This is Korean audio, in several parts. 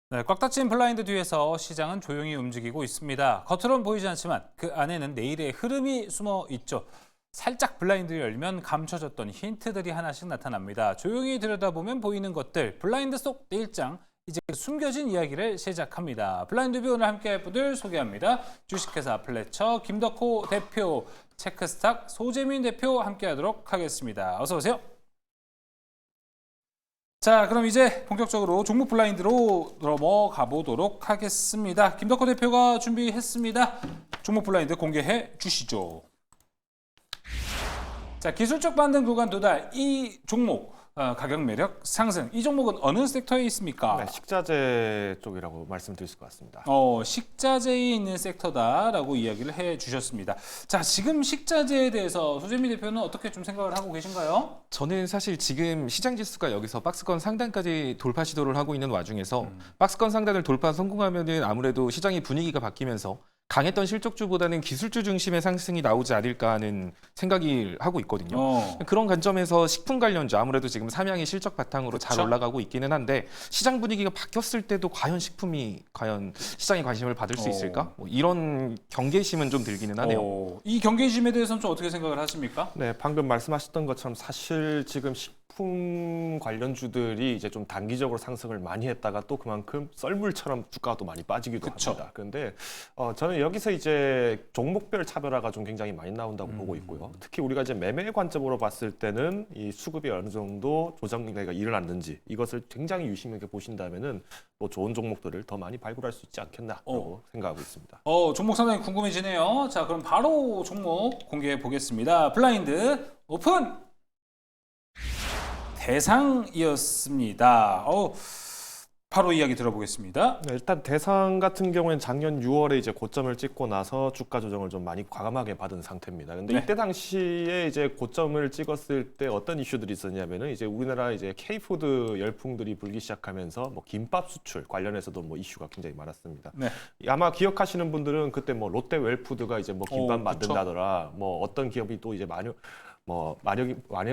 네, 꽉 닫힌 블라인드 뒤에서 시장은 조용히 움직이고 있습니다. 겉으론 보이지 않지만 그 안에는 내일의 흐름이 숨어 있죠. 살짝 블라인드를 열면 감춰졌던 힌트들이 하나씩 나타납니다. 조용히 들여다보면 보이는 것들, 블라인드 속 내일장, 이제 숨겨진 이야기를 시작합니다. 블라인드 뷰 오늘 함께 할 분들 소개합니다. 주식회사 플래처 김덕호 대표, 체크스탁 소재민 대표 함께 하도록 하겠습니다. 어서 오세요. 자, 그럼 이제 본격적으로 종목 블라인드로 넘어가 보도록 하겠습니다. 김덕호 대표가 준비했습니다. 종목 블라인드 공개해 주시죠. 자, 기술적 반등 구간 도달, 이 종목 가격 매력 상승. 이 종목은 어느 섹터에 있습니까? 네, 식자재 쪽이라고 말씀드릴 것 같습니다. 식자재에 있는 섹터다라고 이야기를 해 주셨습니다. 자, 지금 식자재에 대해서 소재민 대표는 어떻게 좀 생각을 하고 계신가요? 저는 사실 지금 시장 지수가 여기서 박스권 상단까지 돌파 시도를 하고 있는 와중에서 박스권 상단을 돌파 성공하면은 아무래도 시장의 분위기가 바뀌면서 강했던 실적주보다는 기술주 중심의 상승이 나오지 않을까 하는 생각을 하고 있거든요. 그런 관점에서 식품 관련주 아무래도 지금 삼양이 실적 바탕으로 잘 올라가고 있기는 한데 시장 분위기가 바뀌었을 때도 과연 식품이 과연 시장의 관심을 받을 수 있을까? 뭐 이런 경계심은 좀 들기는 하네요. 이 경계심에 대해서는 좀 어떻게 생각을 하십니까? 네, 방금 말씀하셨던 것처럼 사실 지금 식품 관련주들이 이제 좀 단기적으로 상승을 많이 했다가 또 그만큼 썰물처럼 주가가 또 많이 빠지기도 합니다. 그런데 저는 여기서 이제 종목별 차별화가 좀 굉장히 많이 나온다고 보고 있고요. 특히 우리가 이제 매매 관점으로 봤을 때는 이 수급이 어느 정도 조정기가 일어났는지 이것을 굉장히 유심하게 보신다면은 또 좋은 종목들을 더 많이 발굴할 수 있지 않겠나라고 생각하고 있습니다. 종목 상당히 궁금해지네요. 자, 그럼 바로 종목 공개해 보겠습니다. 블라인드 오픈! 대상이었습니다. 바로 이야기 들어보겠습니다. 네, 일단 대상 같은 경우에는 작년 6월에 이제 고점을 찍고 나서 주가 조정을 좀 많이 과감하게 받은 상태입니다. 근데 네. 이때 당시에 이제 고점을 찍었을 때 어떤 이슈들이 있었냐면은 이제 우리나라 이제 K푸드 열풍들이 불기 시작하면서 뭐 김밥 수출 관련해서도 뭐 이슈가 굉장히 많았습니다. 네. 아마 기억하시는 분들은 그때 뭐 롯데 웰푸드가 이제 뭐 김밥 그쵸. 만든다더라, 뭐 어떤 기업이 또 이제 마녀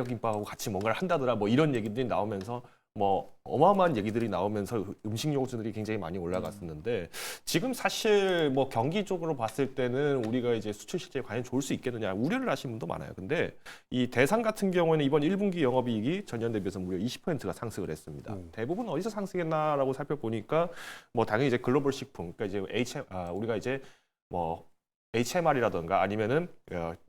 김밥하고 같이 뭔가를 한다더라, 뭐 이런 얘기들이 나오면서 뭐 어마어마한 얘기들이 나오면서 음식 요소들이 굉장히 많이 올라갔었는데 지금 사실 뭐 경기적으로 봤을 때는 우리가 이제 수출 실적이 과연 좋을 수 있겠느냐 우려를 하시는 분도 많아요. 근데 이 대상 같은 경우에는 이번 1분기 영업이익이 전년 대비해서 무려 20%가 상승을 했습니다. 대부분 어디서 상승했나라고 살펴보니까 뭐 당연히 이제 글로벌 식품, 그러니까 이제 우리가 이제 뭐 HMR이라던가 아니면은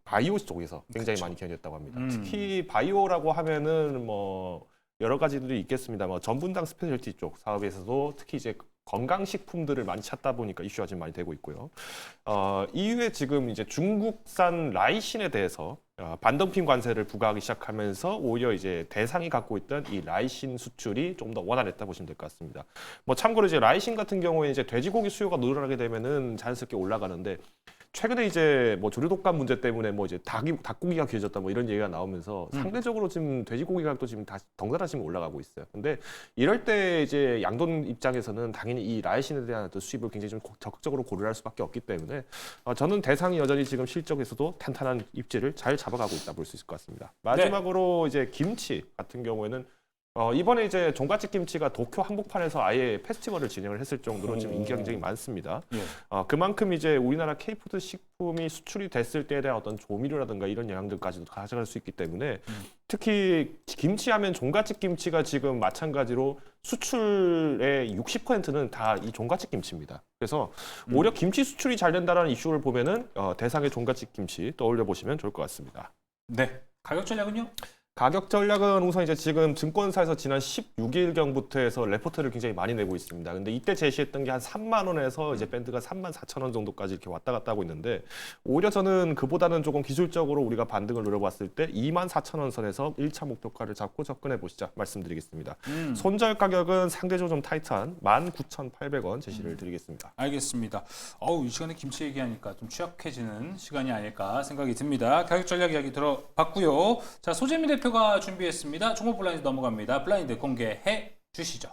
바이오 쪽에서 굉장히 많이 견녔다고 합니다. 특히 바이오라고 하면은 뭐 여러 가지들이 있겠습니다. 뭐 전분당 스페셜티 쪽 사업에서도 특히 이제 건강식품들을 많이 찾다 보니까 이슈가 지금 많이 되고 있고요. 이후에 지금 이제 중국산 라이신에 대해서 반덤핑 관세를 부과하기 시작하면서 오히려 이제 대상이 갖고 있던 이 라이신 수출이 좀 더 원활했다 보시면 될 것 같습니다. 뭐 참고로 이제 라이신 같은 경우에 이제 돼지고기 수요가 늘어나게 되면은 자연스럽게 올라가는데 최근에 이제 뭐 조류 독감 문제 때문에 뭐 이제 닭고기가 귀해졌다 뭐 이런 얘기가 나오면서 상대적으로 지금 돼지고기 가격도 지금 다시 덩달아 지금 올라가고 있어요. 근데 이럴 때 이제 양돈 입장에서는 당연히 이 라이신에 대한 어떤 수입을 굉장히 좀 적극적으로 고려할 수밖에 없기 때문에 저는 대상이 여전히 지금 실적에서도 탄탄한 입지를 잘 잡아가고 있다 볼 수 있을 것 같습니다. 마지막으로 이제 김치 같은 경우에는 이번에 이제 종갓집 김치가 도쿄 한복판에서 아예 페스티벌을 진행을 했을 정도로 지금 인기가 굉장히 많습니다. 그만큼 이제 우리나라 K푸드 식품이 수출이 됐을 때에 대한 어떤 조미료라든가 이런 영향들까지도 가져갈 수 있기 때문에 특히 김치하면 종갓집 김치가 지금 마찬가지로 수출의 60%는 다 이 종갓집 김치입니다. 그래서 오히려 김치 수출이 잘 된다는 이슈를 보면은 대상의 종갓집 김치 떠올려 보시면 좋을 것 같습니다. 네. 가격 전략은요? 가격 전략은 우선 이제 지금 증권사에서 지난 16일경부터 해서 레포트를 굉장히 많이 내고 있습니다. 근데 이때 제시했던 게 한 3만 원에서 이제 밴드가 3만 4천 원 정도까지 이렇게 왔다 갔다 하고 있는데 오히려 저는 그보다는 조금 기술적으로 우리가 반등을 노려봤을 때 2만 4천 원 선에서 1차 목표가를 잡고 접근해 보시자 말씀드리겠습니다. 손절 가격은 상대적으로 좀 타이트한 19,800원 제시를 드리겠습니다. 알겠습니다. 이 시간에 김치 얘기하니까 좀 취약해지는 시간이 아닐까 생각이 듭니다. 가격 전략 이야기 들어봤고요. 자, 소재민 대표가 준비했습니다. 종목 블라인드 넘어갑니다. 블라인드 공개해 주시죠.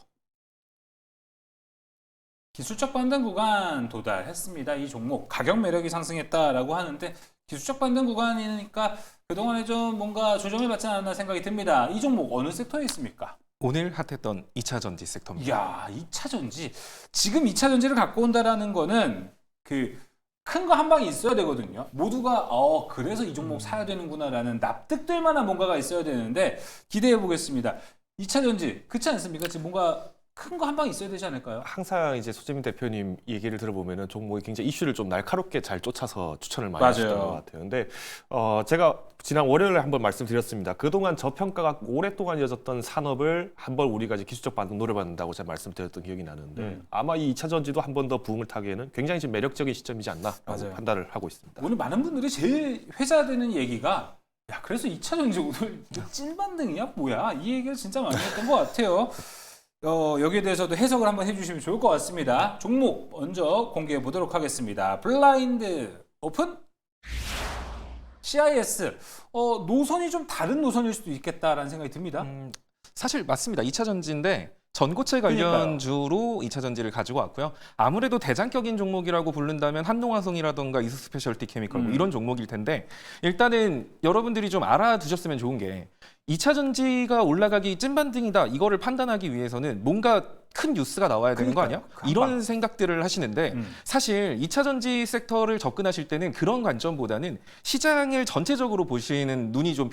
기술적 반등 구간 도달했습니다. 이 종목 가격 매력이 상승했다라고 하는데 기술적 반등 구간이니까 그동안에 좀 뭔가 조정을 받지 않았나 생각이 듭니다. 이 종목 어느 섹터에 있습니까? 오늘 핫했던 2차 전지 섹터입니다. 이야, 2차 전지. 지금 2차 전지를 갖고 온다라는 거는 그 큰 거 한 방이 있어야 되거든요. 모두가 그래서 이 종목 사야 되는구나라는 납득될 만한 뭔가가 있어야 되는데 기대해 보겠습니다. 2차 전지 그렇지 않습니까? 지금 뭔가 큰 거 한 방이 있어야 되지 않을까요? 항상 이제 소재민 대표님 얘기를 들어보면은 종목이 굉장히 이슈를 좀 날카롭게 잘 쫓아서 추천을 많이 맞아요. 하시던 것 같아요. 근데 제가 지난 월요일에 한번 말씀드렸습니다. 그동안 저평가가 오랫동안 이어졌던 산업을 한번 우리가 이제 기술적 반등 노려받는다고 제가 말씀드렸던 기억이 나는데 아마 이 2차 전지도 한 번 더 부흥을 타기에는 굉장히 지금 매력적인 시점이지 않나 맞아요. 판단을 하고 있습니다. 오늘 많은 분들이 제일 회자되는 얘기가 야 그래서 2차 전지 오늘 찐반등이야 뭐야 이 얘기를 진짜 많이 했던 것 같아요. 여기에 대해서도 해석을 한번 해주시면 좋을 것 같습니다. 종목 먼저 공개해 보도록 하겠습니다. 블라인드 오픈. CIS 노선이 좀 다른 노선일 수도 있겠다라는 생각이 듭니다. 사실 맞습니다. 2차 전지인데 전고체 관련주로 2차 전지를 가지고 왔고요. 아무래도 대장격인 종목이라고 부른다면 한농화성이라던가 이수스페셜티 케미컬 뭐 이런 종목일 텐데 일단은 여러분들이 좀 알아두셨으면 좋은 게 2차 전지가 올라가기 찐반등이다 이거를 판단하기 위해서는 뭔가 큰 뉴스가 나와야 되는 거 아니야? 이런 생각들을 하시는데 사실 2차 전지 섹터를 접근하실 때는 그런 관점보다는 시장을 전체적으로 보시는 눈이 좀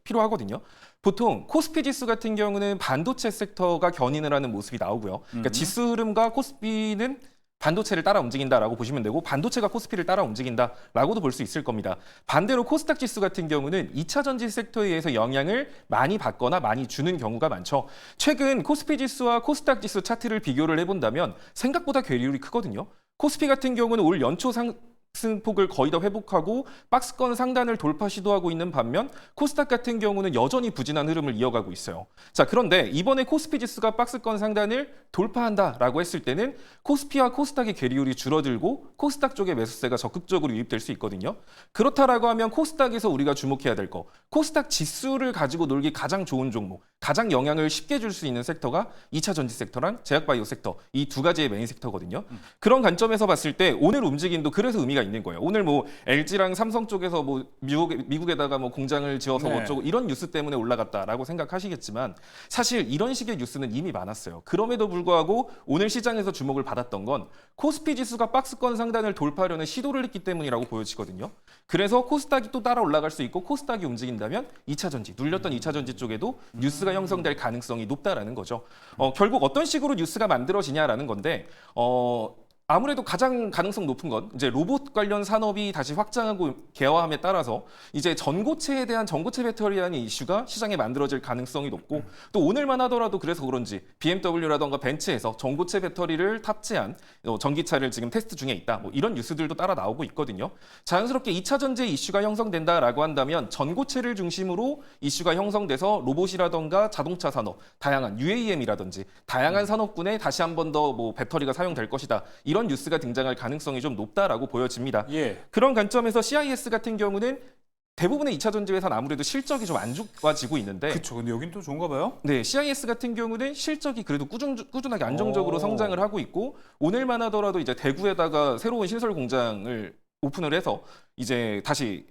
필요하거든요. 보통 코스피 지수 같은 경우는 반도체 섹터가 견인을 하는 모습이 나오고요. 그러니까 지수 흐름과 코스피는 반도체를 따라 움직인다라고 보시면 되고 반도체가 코스피를 따라 움직인다라고도 볼 수 있을 겁니다. 반대로 코스닥 지수 같은 경우는 2차 전지 섹터에 의해서 영향을 많이 받거나 많이 주는 경우가 많죠. 최근 코스피 지수와 코스닥 지수 차트를 비교를 해본다면 생각보다 괴리율이 크거든요. 코스피 같은 경우는 올 연초 상승폭을 거의 다 회복하고 박스권 상단을 돌파 시도하고 있는 반면 코스닥 같은 경우는 여전히 부진한 흐름을 이어가고 있어요. 자, 그런데 이번에 코스피 지수가 박스권 상단을 돌파한다라고 했을 때는 코스피와 코스닥의 괴리율이 줄어들고 코스닥 쪽의 매수세가 적극적으로 유입될 수 있거든요. 그렇다라고 하면 코스닥에서 우리가 주목해야 될 거, 코스닥 지수를 가지고 놀기 가장 좋은 종목, 가장 영향을 쉽게 줄 수 있는 섹터가 2차 전지 섹터랑 제약바이오 섹터, 이 두 가지의 메인 섹터거든요. 그런 관점에서 봤을 때 오늘 움직임도 그래서 의미가 있는 거예요. 오늘 뭐 LG랑 삼성 쪽에서 뭐 미국에다가 뭐 공장을 지어서 네. 어쩌고 이런 뉴스 때문에 올라갔다라고 생각하시겠지만 사실 이런 식의 뉴스는 이미 많았어요. 그럼에도 불구하고 오늘 시장에서 주목을 받았던 건 코스피 지수가 박스권 상단을 돌파하려는 시도를 했기 때문이라고 보여지거든요. 그래서 코스닥이 또 따라 올라갈 수 있고 코스닥이 움직인다면 2차 전지, 눌렸던 2차 전지 쪽에도 뉴스가 형성될 가능성이 높다라는 거죠. 결국 어떤 식으로 뉴스가 만들어지냐라는 건데 아무래도 가장 가능성 높은 건 이제 로봇 관련 산업이 다시 확장하고 개화함에 따라서 이제 전고체에 대한 전고체 배터리라는 이슈가 시장에 만들어질 가능성이 높고 또 오늘만 하더라도 그래서 그런지 BMW라던가 벤츠에서 전고체 배터리를 탑재한 전기차를 지금 테스트 중에 있다. 뭐 이런 뉴스들도 따라 나오고 있거든요. 자연스럽게 2차 전지의 이슈가 형성된다라고 한다면 전고체를 중심으로 이슈가 형성돼서 로봇이라던가 자동차 산업, 다양한 UAM이라든지 다양한 산업군에 다시 한 번 더 뭐 배터리가 사용될 것이다. 이런 뉴스가 등장할 가능성이 좀 높다라고 보여집니다. 예. 그런 관점에서 CIS 같은 경우는 대부분의 2차 전지 회사는 아무래도 실적이 좀 안 좋아지고 있는데 그렇죠. 근데 여긴 또 좋은가 봐요. 네, CIS 같은 경우는 실적이 그래도 꾸준하게 안정적으로 성장을 하고 있고 오늘만 하더라도 이제 대구에다가 새로운 신설 공장을 오픈을 해서 이제 다시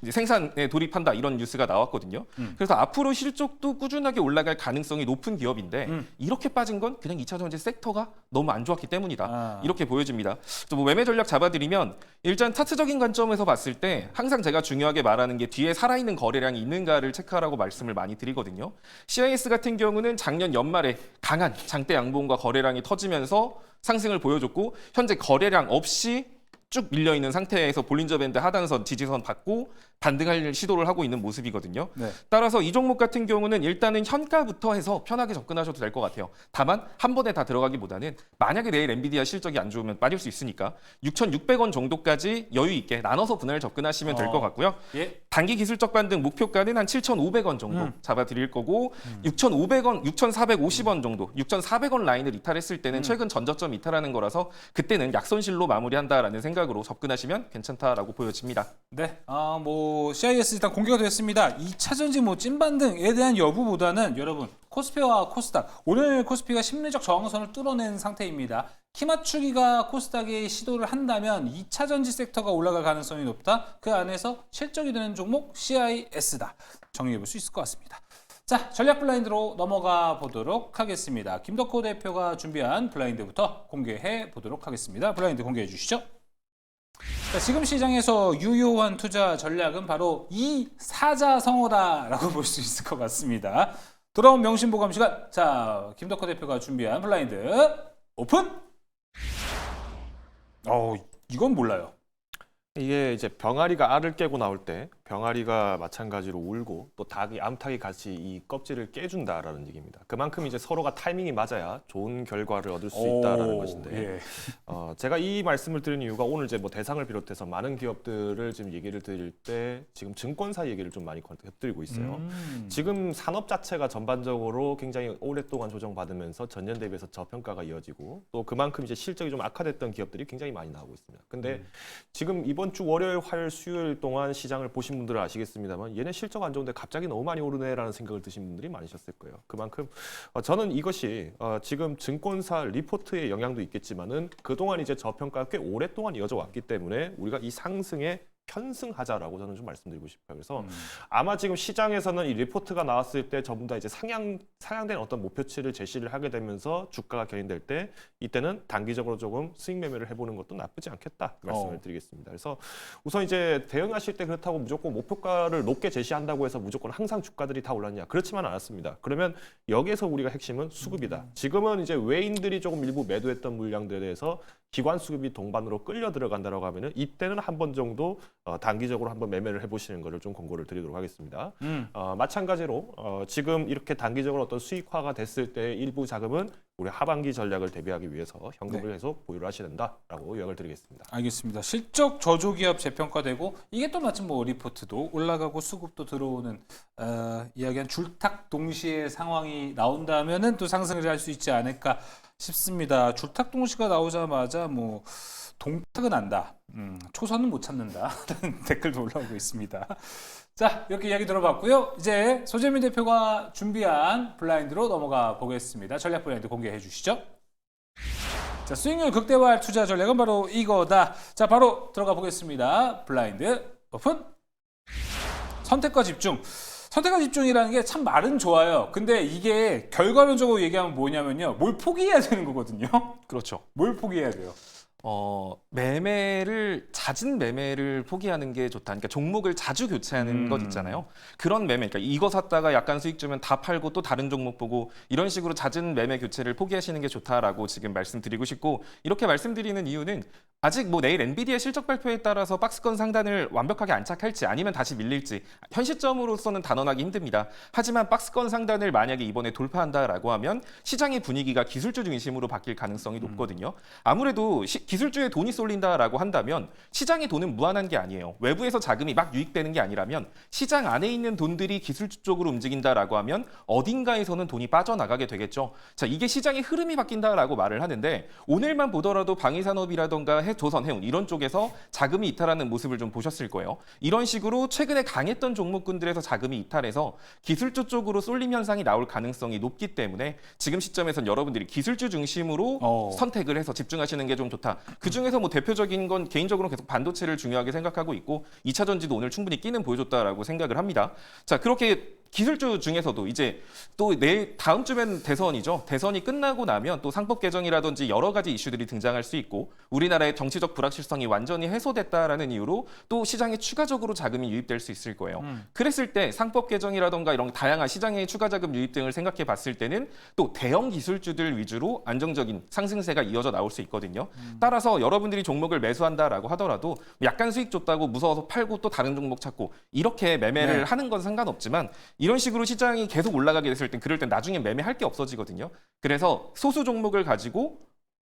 이제 생산에 돌입한다 이런 뉴스가 나왔거든요. 그래서 앞으로 실적도 꾸준하게 올라갈 가능성이 높은 기업인데 이렇게 빠진 건 그냥 2차 전지 섹터가 너무 안 좋았기 때문이다. 이렇게 보여집니다. 또 뭐 매매 전략 잡아드리면 일단 차트적인 관점에서 봤을 때 항상 제가 중요하게 말하는 게 뒤에 살아있는 거래량이 있는가를 체크하라고 말씀을 많이 드리거든요. CIS 같은 경우는 작년 연말에 강한 장대 양봉과 거래량이 터지면서 상승을 보여줬고 현재 거래량 없이 쭉 밀려있는 상태에서 볼린저 밴드 하단선, 지지선 받고 반등할 시도를 하고 있는 모습이거든요. 네. 따라서 이 종목 같은 경우는 일단은 현가부터 해서 편하게 접근하셔도 될 것 같아요. 다만 한 번에 다 들어가기보다는 만약에 내일 엔비디아 실적이 안 좋으면 빠질 수 있으니까 6,600원 정도까지 여유 있게 나눠서 분할 접근하시면 될 것 같고요. 예. 단기 기술적 반등 목표가는 한 7,500원 정도 잡아드릴 거고 6,500원, 6,450원 정도, 6,400원 라인을 이탈했을 때는 최근 전저점 이탈하는 거라서 그때는 약손실로 마무리한다라는 생각으로 접근하시면 괜찮다라고 보여집니다. 네, 뭐 CIS 일단 공개가 됐습니다. 2차 전지 뭐 찐반등에 대한 여부보다는 여러분 코스피와 코스닥 오늘 코스피가 심리적 저항선을 뚫어낸 상태입니다. 키 맞추기가 코스닥이 시도를 한다면 2차 전지 섹터가 올라갈 가능성이 높다. 그 안에서 실적이 되는 종목 CIS다. 정리해 볼 수 있을 것 같습니다. 자, 전략 블라인드로 넘어가 보도록 하겠습니다. 김덕호 대표가 준비한 블라인드부터 공개해 보도록 하겠습니다. 블라인드 공개해 주시죠. 자, 지금 시장에서 유효한 투자 전략은 바로 이 사자성어다라고 볼 수 있을 것 같습니다. 돌아온 명심보감 시간. 자, 김덕호 대표가 준비한 블라인드 오픈. 이건 몰라요. 이게 이제 병아리가 알을 깨고 나올 때 병아리가 마찬가지로 울고 또 닭이 암탉이 같이 이 껍질을 깨준다라는 얘기입니다. 그만큼 이제 서로가 타이밍이 맞아야 좋은 결과를 얻을 수 있다라는 것인데 예. 제가 이 말씀을 드린 이유가 오늘 이제 뭐 대상을 비롯해서 많은 기업들을 지금 얘기를 드릴 때 지금 증권사 얘기를 좀 많이 곁들이고 있어요. 지금 산업 자체가 전반적으로 굉장히 오랫동안 조정받으면서 전년 대비해서 저평가가 이어지고 또 그만큼 이제 실적이 좀 악화됐던 기업들이 굉장히 많이 나오고 있습니다. 근데 지금 이번 주 월요일, 화요일, 수요일 동안 시장을 보신 분들은 아시겠습니다만 얘네 실적 안 좋은데 갑자기 너무 많이 오르네라는 생각을 드신 분들이 많으셨을 거예요. 그만큼 저는 이것이 지금 증권사 리포트의 영향도 있겠지만은 그동안 이제 저평가가 꽤 오랫동안 이어져 왔기 때문에 우리가 이 상승에 편승하자라고 저는 좀 말씀드리고 싶어요. 그래서 아마 지금 시장에서는 이 리포트가 나왔을 때 전부 다 이제 상향된 어떤 목표치를 제시를 하게 되면서 주가가 견인될 때 이때는 단기적으로 조금 수익 매매를 해보는 것도 나쁘지 않겠다 말씀을 드리겠습니다. 그래서 우선 이제 대응하실 때 그렇다고 무조건 목표가를 높게 제시한다고 해서 무조건 항상 주가들이 다 올랐냐 그렇지만 않았습니다. 그러면 여기에서 우리가 핵심은 수급이다. 지금은 이제 외인들이 조금 일부 매도했던 물량들에 대해서 기관 수급이 동반으로 끌려 들어간다라고 하면은 이때는 한 번 정도 단기적으로 한번 매매를 해보시는 것을 좀 권고를 드리도록 하겠습니다. 마찬가지로 지금 이렇게 단기적으로 어떤 수익화가 됐을 때 일부 자금은 우리 하반기 전략을 대비하기 위해서 현금을 계속 보유를 하셔야 된다라고 요약을 드리겠습니다. 알겠습니다. 실적 저조기업 재평가되고 이게 또 마침 뭐 리포트도 올라가고 수급도 들어오는 이야기한 줄탁 동시에 상황이 나온다면은 또 상승을 할 수 있지 않을까 싶습니다. 줄탁 동시가 나오자마자 뭐 동탁은 안다. 초선은 못 찾는다. 라는 댓글도 올라오고 있습니다. 자, 이렇게 이야기 들어봤고요. 이제 소재민 대표가 준비한 블라인드로 넘어가 보겠습니다. 전략 블라인드 공개해 주시죠. 자, 수익률 극대화할 투자 전략은 바로 이거다. 자, 바로 들어가 보겠습니다. 블라인드 오픈. 선택과 집중. 선택과 집중이라는 게 참 말은 좋아요. 근데 이게 결과론적으로 얘기하면 뭐냐면요. 뭘 포기해야 되는 거거든요. 그렇죠. 뭘 포기해야 돼요? 잦은 매매를 포기하는 게 좋다. 그러니까 종목을 자주 교체하는 것 있잖아요. 그런 매매, 그러니까 이거 샀다가 약간 수익 주면 다 팔고 또 다른 종목 보고 이런 식으로 잦은 매매 교체를 포기하시는 게 좋다라고 지금 말씀드리고 싶고, 이렇게 말씀드리는 이유는 아직 뭐 내일 엔비디아 실적 발표에 따라서 박스권 상단을 완벽하게 안착할지 아니면 다시 밀릴지 현 시점으로서는 단언하기 힘듭니다. 하지만 박스권 상단을 만약에 이번에 돌파한다라고 하면 시장의 분위기가 기술주 중심으로 바뀔 가능성이 높거든요. 아무래도 기술주에 돈이 쏠린다라고 한다면 시장의 돈은 무한한 게 아니에요. 외부에서 자금이 막 유입되는 게 아니라면 시장 안에 있는 돈들이 기술주 쪽으로 움직인다라고 하면 어딘가에서는 돈이 빠져나가게 되겠죠. 자, 이게 시장의 흐름이 바뀐다라고 말을 하는데 오늘만 보더라도 방위산업이라던가 조선, 해운 이런 쪽에서 자금이 이탈하는 모습을 좀 보셨을 거예요. 이런 식으로 최근에 강했던 종목군들에서 자금이 이탈해서 기술주 쪽으로 쏠림 현상이 나올 가능성이 높기 때문에 지금 시점에선 여러분들이 기술주 중심으로 선택을 해서 집중하시는 게 좀 좋다. 그중에서 뭐 대표적인 건 개인적으로 계속 반도체를 중요하게 생각하고 있고 2차 전지도 오늘 충분히 끼는 보여줬다라고 생각을 합니다. 자, 그렇게 기술주 중에서도 이제 또 내일 다음 주면 대선이죠. 대선이 끝나고 나면 또 상법 개정이라든지 여러 가지 이슈들이 등장할 수 있고 우리나라의 정치적 불확실성이 완전히 해소됐다라는 이유로 또 시장에 추가적으로 자금이 유입될 수 있을 거예요. 그랬을 때 상법 개정이라든가 이런 다양한 시장의 추가 자금 유입 등을 생각해 봤을 때는 또 대형 기술주들 위주로 안정적인 상승세가 이어져 나올 수 있거든요. 따라서 여러분들이 종목을 매수한다라고 하더라도 약간 수익 줬다고 무서워서 팔고 또 다른 종목 찾고 이렇게 매매를 하는 건 상관없지만 이런 식으로 시장이 계속 올라가게 됐을 땐 그럴 땐 나중에 매매할 게 없어지거든요. 그래서 소수 종목을 가지고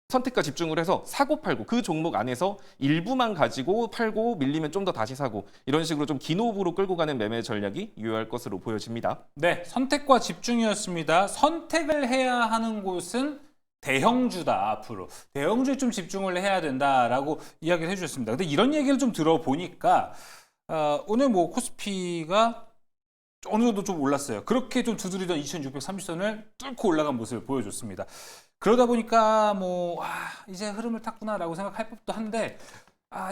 선택과 집중을 해서 사고 팔고 그 종목 안에서 일부만 가지고 팔고 밀리면 좀 더 다시 사고 이런 식으로 좀 긴 호흡으로 끌고 가는 매매 전략이 유효할 것으로 보여집니다. 네, 선택과 집중이었습니다. 선택을 해야 하는 곳은 대형주다. 앞으로 대형주에 좀 집중을 해야 된다라고 이야기를 해주셨습니다. 근데 이런 얘기를 좀 들어보니까 오늘 뭐 코스피가 어느 정도 좀 올랐어요. 그렇게 좀 두드리던 2630선을 뚫고 올라간 모습을 보여줬습니다. 그러다 보니까 뭐 이제 흐름을 탔구나라고 생각할 법도 한데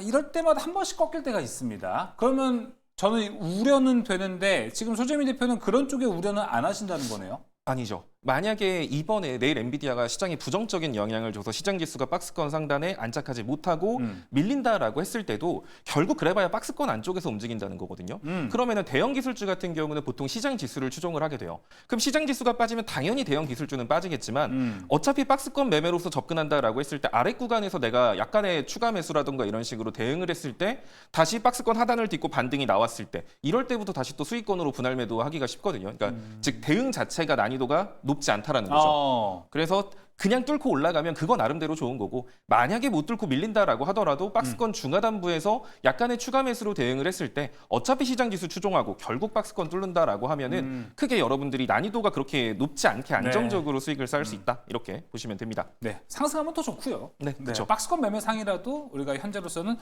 이럴 때마다 한 번씩 꺾일 때가 있습니다. 그러면 저는 우려는 되는데 지금 소재미 대표는 그런 쪽에 우려는 안 하신다는 거네요. 아니죠. 만약에 이번에 내일 엔비디아가 시장에 부정적인 영향을 줘서 시장 지수가 박스권 상단에 안착하지 못하고 밀린다라고 했을 때도 결국 그래봐야 박스권 안쪽에서 움직인다는 거거든요. 그러면은 대형 기술주 같은 경우는 보통 시장 지수를 추종을 하게 돼요. 그럼 시장 지수가 빠지면 당연히 대형 기술주는 빠지겠지만 어차피 박스권 매매로서 접근한다라고 했을 때 아래 구간에서 내가 약간의 추가 매수라든가 이런 식으로 대응을 했을 때 다시 박스권 하단을 딛고 반등이 나왔을 때 이럴 때부터 다시 또 수익권으로 분할 매도하기가 쉽거든요. 그러니까 즉 대응 자체가 난이도가 높지 않다라는 거죠. 그래서 그냥 뚫고 올라가면 그거 나름대로 좋은 거고 만약에 못 뚫고 밀린다라고 하더라도 박스권 중하단부에서 약간의 추가 매수로 대응을 했을 때 어차피 시장 지수 추종하고 결국 박스권 뚫는다라고 하면은 크게 여러분들이 난이도가 그렇게 높지 않게 안정적으로 수익을 쌓을 수 있다 이렇게 보시면 됩니다. 네, 상승하면 더 좋고요. 네, 그렇죠. 박스권 매매 상이라도 우리가 현재로서는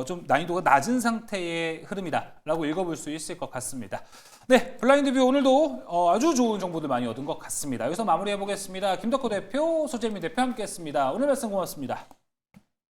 좀 난이도가 낮은 상태의 흐름이다라고 읽어볼 수 있을 것 같습니다. 네, 블라인드 뷰 오늘도 아주 좋은 정보들 많이 얻은 것 같습니다. 여기서 마무리해 보겠습니다. 김덕호 대표, 소재미 대표 함께했습니다. 오늘 말씀 고맙습니다.